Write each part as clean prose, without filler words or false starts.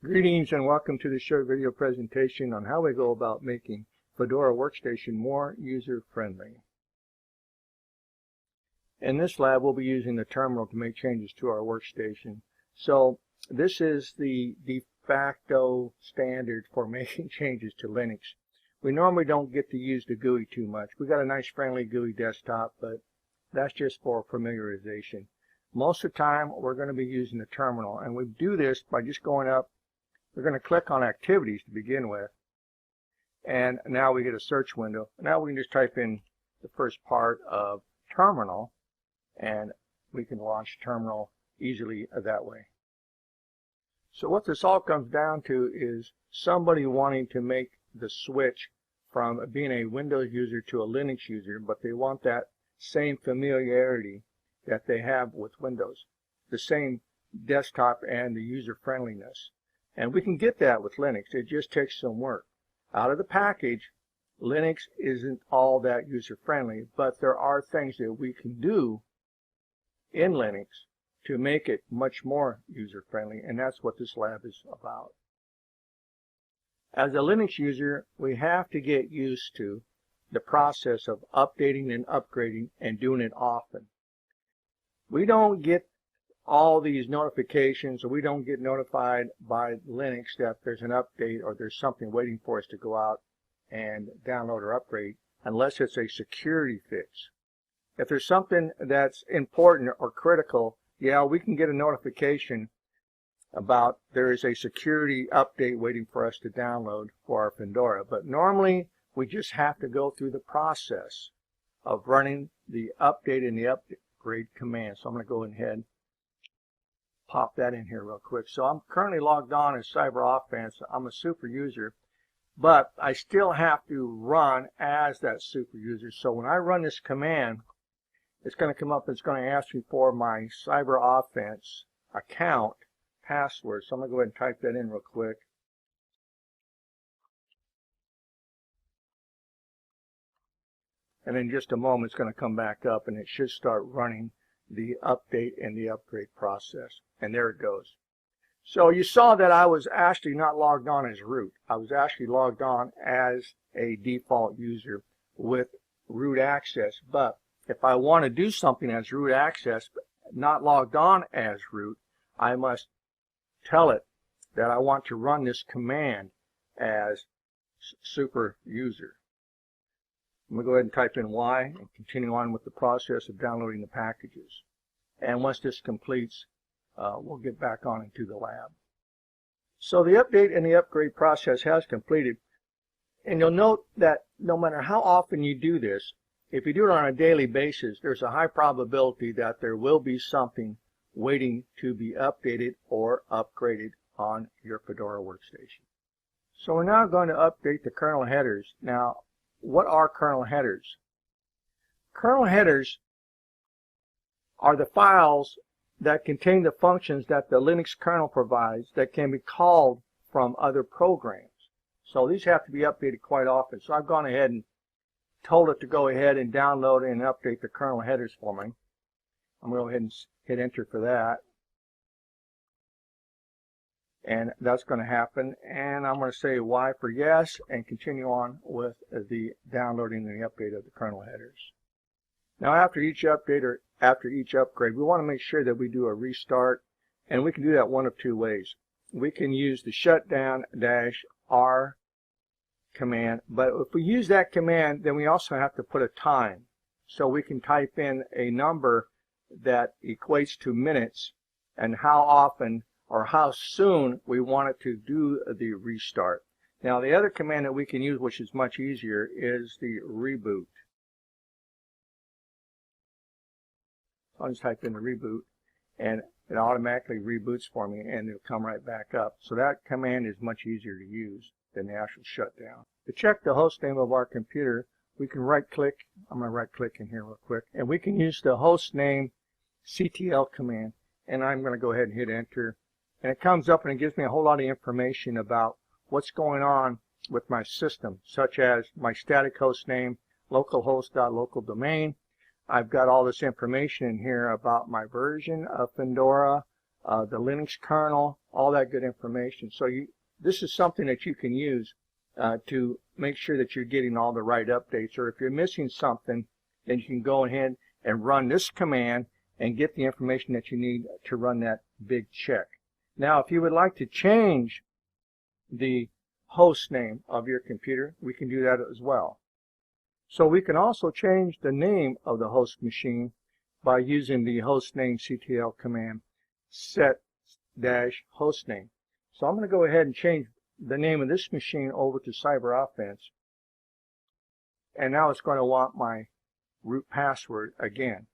Greetings and welcome to this short video presentation on how we go about making Fedora Workstation more user-friendly. In this lab, we'll be using the terminal to make changes to our workstation. So this is the de facto standard for making changes to Linux. We normally don't get to use the GUI too much. We got a nice friendly GUI desktop, but that's just for familiarization. Most of the time, we're going to be using the terminal, and we do this by just going up. We're going to click on Activities to begin with, and now we get a search window. Now we can just type in the first part of terminal, and we can launch terminal easily that way. So what this all comes down to is somebody wanting to make the switch from being a Windows user to a Linux user, but they want that same familiarity that they have with Windows, the same desktop and the user friendliness. And we can get that with Linux. It just takes some work. Out of the package, Linux isn't all that user-friendly, but there are things that we can do in Linux to make it much more user-friendly, and that's what this lab is about. As a Linux user, we have to get used to the process of updating and upgrading and doing it often. We don't get all these notifications, or we don't get notified by Linux that there's an update or there's something waiting for us to go out and download or upgrade unless it's a security fix. If there's something that's important or critical, yeah, we can get a notification about there is a security update waiting for us to download for our Fedora. But normally we just have to go through the process of running the update and the upgrade command. So I'm going to go ahead pop that in here real quick. So I'm currently logged on as CyberOffense. I'm a super user, but I still have to run as that super user. So when I run this command, it's going to come up, it's going to ask me for my CyberOffense account password. So I'm going to go ahead and type that in real quick. And in just a moment, it's going to come back up and it should start running the update and the upgrade process. And there it goes. So you saw that I was actually not logged on as root. I was actually logged on as a default user with root access. But if I want to do something as root access, but not logged on as root, I must tell it that I want to run this command as super user. I'm going to go ahead and type in Y and continue on with the process of downloading the packages. And once this completes, we'll get back on into the lab. So the update and the upgrade process has completed. And you'll note that no matter how often you do this, if you do it on a daily basis, there's a high probability that there will be something waiting to be updated or upgraded on your Fedora workstation. So we're now going to update the kernel headers. Now, what are kernel headers? Kernel headers are the files that contain the functions that the Linux kernel provides that can be called from other programs. So these have to be updated quite often. So I've gone ahead and told it to go ahead and download and update the kernel headers for me. I'm going to go ahead and hit enter for that. And that's going to happen. And I'm going to say Y for yes and continue on with the downloading and the update of the kernel headers. Now after each update or after each upgrade, we want to make sure that we do a restart, and we can do that one of two ways. We can use the shutdown-R command, but if we use that command, then we also have to put a time. So we can type in a number that equates to minutes and how often or how soon we want it to do the restart. Now the other command that we can use, which is much easier, is the reboot. I'll just type in the reboot and it automatically reboots for me and it'll come right back up. So that command is much easier to use than the actual shutdown. To check the host name of our computer, we can right click. I'm going to right click in here real quick, and we can use the host name CTL command, and I'm going to go ahead and hit enter, and it comes up and it gives me a whole lot of information about what's going on with my system, such as my static host name, localhost.local domain. I've got all this information in here about my version of Fedora, the Linux kernel, all that good information. So this is something that you can use to make sure that you're getting all the right updates. Or if you're missing something, then you can go ahead and run this command and get the information that you need to run that big check. Now, if you would like to change the host name of your computer, we can do that as well. So we can also change the name of the host machine by using the hostname.ctl command, set-hostname. So I'm going to go ahead and change the name of this machine over to CyberOffense. And now it's going to want my root password again.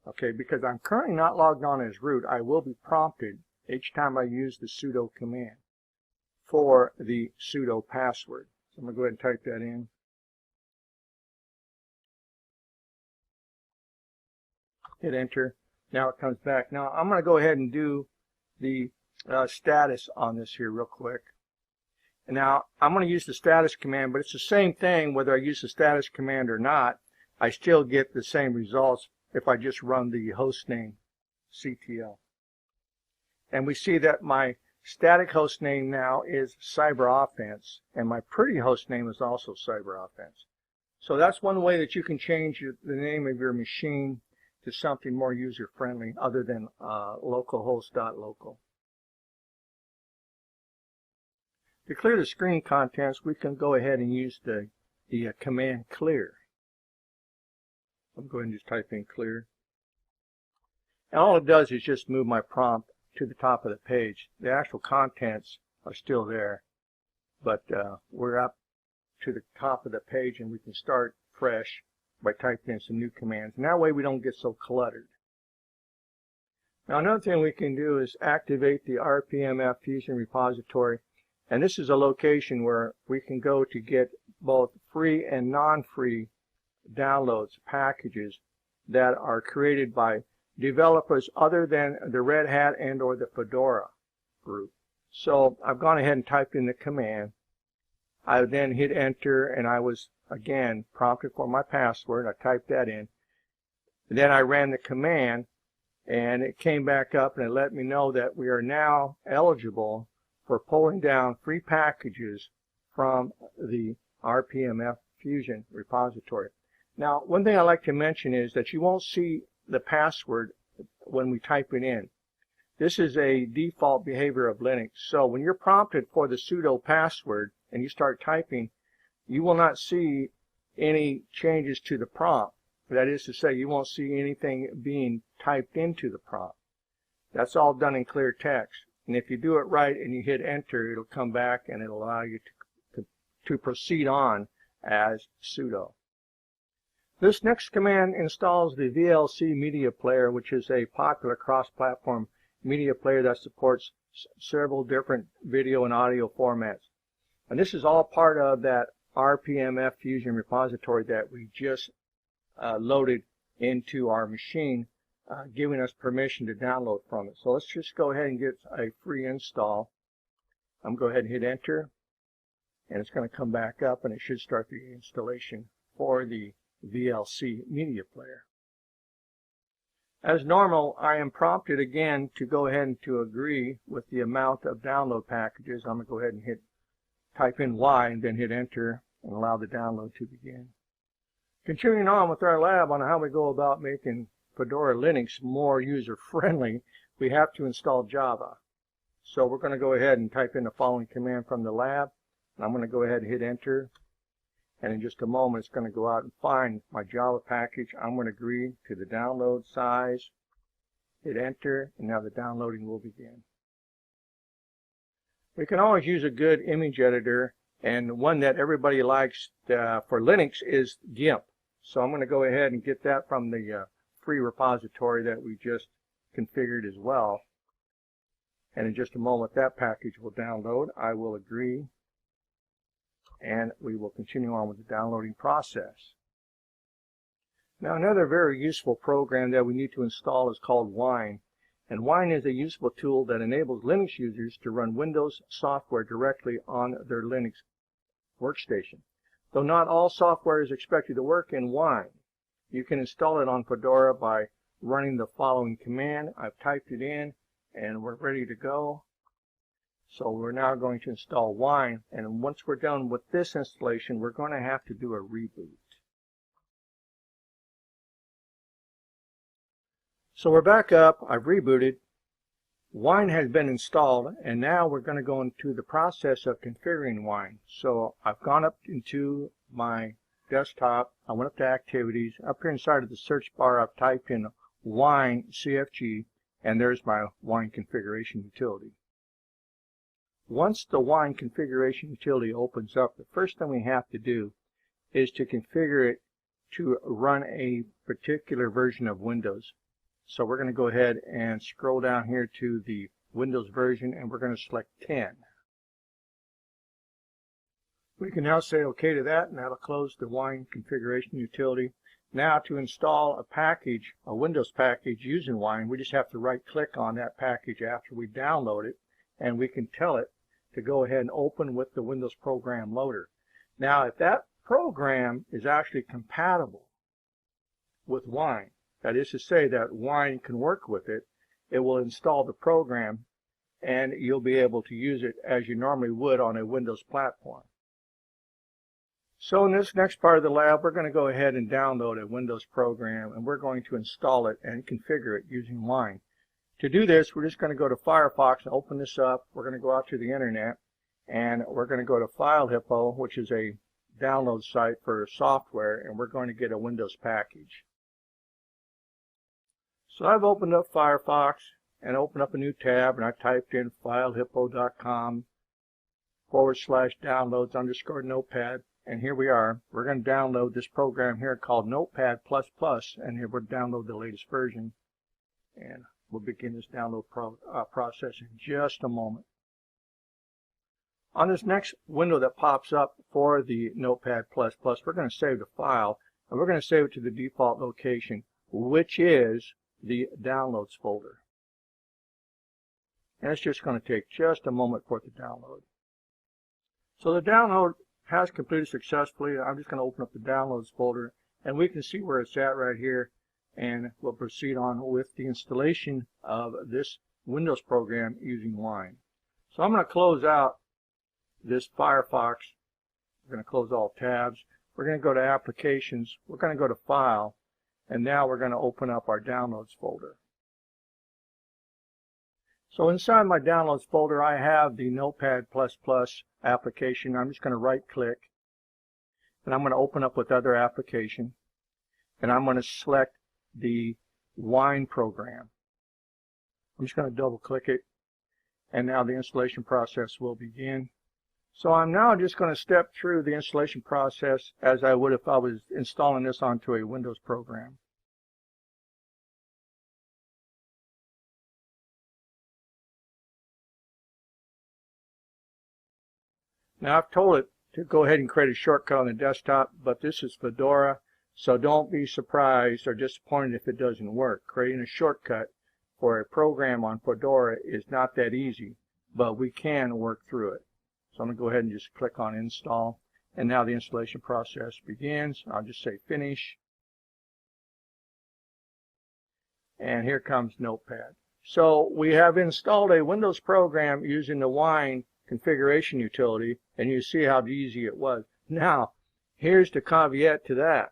Okay, because I'm currently not logged on as root, I will be prompted each time I use the sudo command for the sudo password. So I'm going to go ahead and type that in. Hit enter. Now it comes back. Now I'm going to go ahead and do the status on this here real quick. And now I'm going to use the status command, but it's the same thing whether I use the status command or not. I still get the same results if I just run the hostname CTL. And we see that my static host name now is CyberOffense, and my pretty host name is also CyberOffense. So that's one way that you can change the name of your machine to something more user-friendly other than localhost.local. To clear the screen contents, we can go ahead and use the command clear. I'm going to just type in clear. And all it does is just move my prompt to the top of the page. The actual contents are still there, but we're up to the top of the page and we can start fresh by typing in some new commands. And that way we don't get so cluttered. Now another thing we can do is activate the RPMF Fusion repository. And this is a location where we can go to get both free and non-free downloads, packages that are created by developers other than the Red Hat and or the Fedora group. So I've gone ahead and typed in the command. I then hit enter and I was again prompted for my password. I typed that in. And then I ran the command and it came back up and it let me know that we are now eligible for pulling down free packages from the RPMF Fusion repository. Now, one thing I like to mention is that you won't see the password when we type it in. This is a default behavior of Linux. So when you're prompted for the sudo password and you start typing, you will not see any changes to the prompt. That is to say, you won't see anything being typed into the prompt. That's all done in clear text. And if you do it right and you hit enter, it'll come back and it'll allow you to proceed on as sudo. This next command installs the VLC media player, which is a popular cross-platform media player that supports several different video and audio formats. And this is all part of that RPMF Fusion repository that we just loaded into our machine, giving us permission to download from it. So let's just go ahead and get a free install. I'm going to go ahead and hit enter, and it's going to come back up, and it should start the installation for the VLC media player. As normal, I am prompted again to go ahead and to agree with the amount of download packages. I'm going to go ahead and type in Y and then hit enter and allow the download to begin. Continuing on with our lab on how we go about making Fedora Linux more user-friendly, we have to install Java. So we're going to go ahead and type in the following command from the lab. And I'm going to go ahead and hit enter. And in just a moment, it's going to go out and find my Java package. I'm going to agree to the download size, hit enter, and now the downloading will begin. We can always use a good image editor, and one that everybody likes for Linux is GIMP. So I'm going to go ahead and get that from the free repository that we just configured as well. And in just a moment, that package will download. I will agree. And we will continue on with the downloading process. Now, another very useful program that we need to install is called Wine. And Wine is a useful tool that enables Linux users to run Windows software directly on their Linux workstation. Though not all software is expected to work in Wine, you can install it on Fedora by running the following command. I've typed it in, and we're ready to go. So we're now going to install Wine, and once we're done with this installation, we're going to have to do a reboot. So we're back up. I've rebooted. Wine has been installed, and now we're going to go into the process of configuring Wine. So I've gone up into my desktop. I went up to Activities. Up here inside of the search bar, I've typed in Wine CFG, and there's my Wine configuration utility. Once the Wine configuration utility opens up, the first thing we have to do is to configure it to run a particular version of Windows. So we're going to go ahead and scroll down here to the Windows version, and we're going to select 10. We can now say OK to that, and that'll close the Wine configuration utility. Now to install a package, a Windows package using Wine, we just have to right-click on that package after we download it, and we can tell it to go ahead and open with the Windows Program Loader. Now if that program is actually compatible with Wine, that is to say that Wine can work with it, it will install the program and you'll be able to use it as you normally would on a Windows platform. So in this next part of the lab, we're going to go ahead and download a Windows program, and we're going to install it and configure it using Wine. To do this, we're just going to go to Firefox and open this up. We're going to go out to the internet, and we're going to go to FileHippo, which is a download site for software, and we're going to get a Windows package. So I've opened up Firefox and opened up a new tab, and I typed in filehippo.com/downloads_notepad, and here we are. We're going to download this program here called Notepad++, and here we'll download the latest version, and we'll begin this download process in just a moment. On this next window that pops up for the Notepad++, we're going to save the file, and we're going to save it to the default location, which is the Downloads folder. And it's just going to take just a moment for it to download. So the download has completed successfully. I'm just going to open up the Downloads folder, and we can see where it's at right here, and we'll proceed on with the installation of this Windows program using Wine. So I'm going to close out this Firefox. We're going to close all tabs. We're going to go to Applications. We're going to go to File, and now we're going to open up our Downloads folder. So inside my Downloads folder, I have the Notepad++ application. I'm just going to right-click, and I'm going to open up with Other Application, and I'm going to select the Wine program. I'm just going to double-click it, and now the installation process will begin. So I'm now just going to step through the installation process as I would if I was installing this onto a Windows program. Now I've told it to go ahead and create a shortcut on the desktop, but this is Fedora, so don't be surprised or disappointed if it doesn't work. Creating a shortcut for a program on Fedora is not that easy, but we can work through it. So I'm going to go ahead and just click on Install, and now the installation process begins. I'll just say Finish, and here comes Notepad. So we have installed a Windows program using the Wine configuration utility, and you see how easy it was. Now, here's the caveat to that.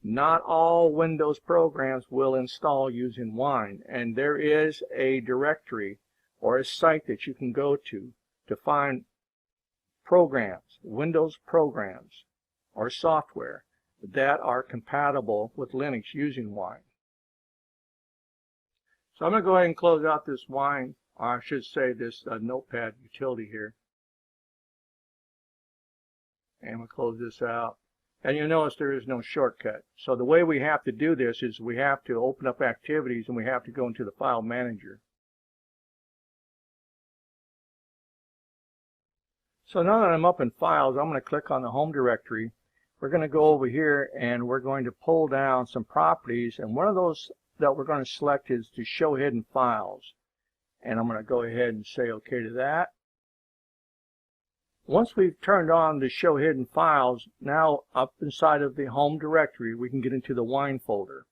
Not all Windows programs will install using Wine, and there is a directory or a site that you can go to find programs, Windows programs or software that are compatible with Linux using Wine. So I'm going to go ahead and close out this Wine, or I should say this Notepad utility here. And we'll close this out. And you'll notice there is no shortcut. So the way we have to do this is we have to open up Activities, and we have to go into the File Manager. So now that I'm up in Files, I'm going to click on the Home directory. We're going to go over here, and we're going to pull down some properties, and one of those that we're going to select is to Show Hidden Files. And I'm going to go ahead and say OK to that. Once we've turned on the Show Hidden Files, now up inside of the Home directory, we can get into the Wine folder.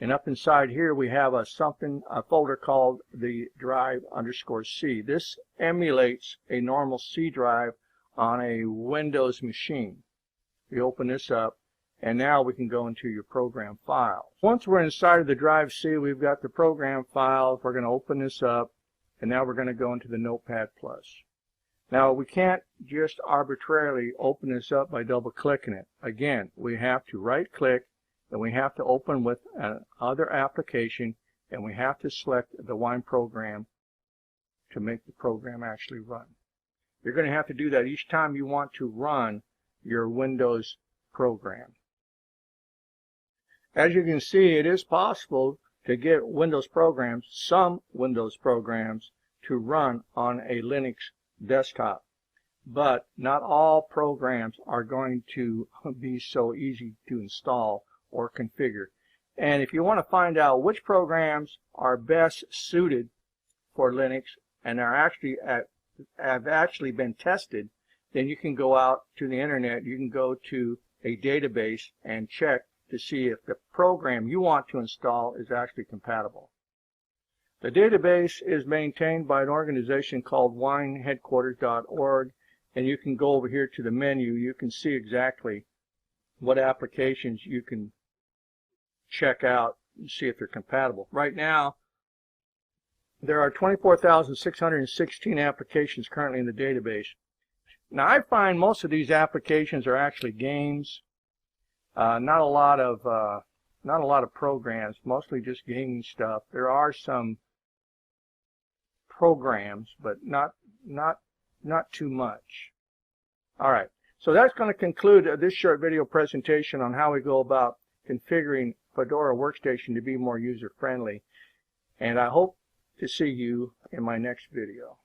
And up inside here we have a folder called the drive_C. This emulates a normal C drive on a Windows machine. We open this up, and now we can go into your program files. Once we're inside of the drive C, we've got the program files. We're going to open this up, and now we're going to go into the Notepad+. Now we can't just arbitrarily open this up by double-clicking it. Again, we have to right-click, and we have to open with another application, and we have to select the Wine program to make the program actually run. You're going to have to do that each time you want to run your Windows program. As you can see, it is possible to get Windows programs, some Windows programs, to run on a Linux desktop. But not all programs are going to be so easy to install or configure. And if you want to find out which programs are best suited for Linux and have actually been tested, then you can go out to the internet. You can go to a database and check to see if the program you want to install is actually compatible. The database is maintained by an organization called wineheadquarters.org, and you can go over here to the menu. You can see exactly what applications you can check out and see if they're compatible. Right now, there are 24,616 applications currently in the database. Now, I find most of these applications are actually games. Not a lot of programs, mostly just gaming stuff. There are some programs, but not too much. All right, so that's going to conclude this short video presentation on how we go about configuring Fedora Workstation to be more user-friendly. And I hope to see you in my next video.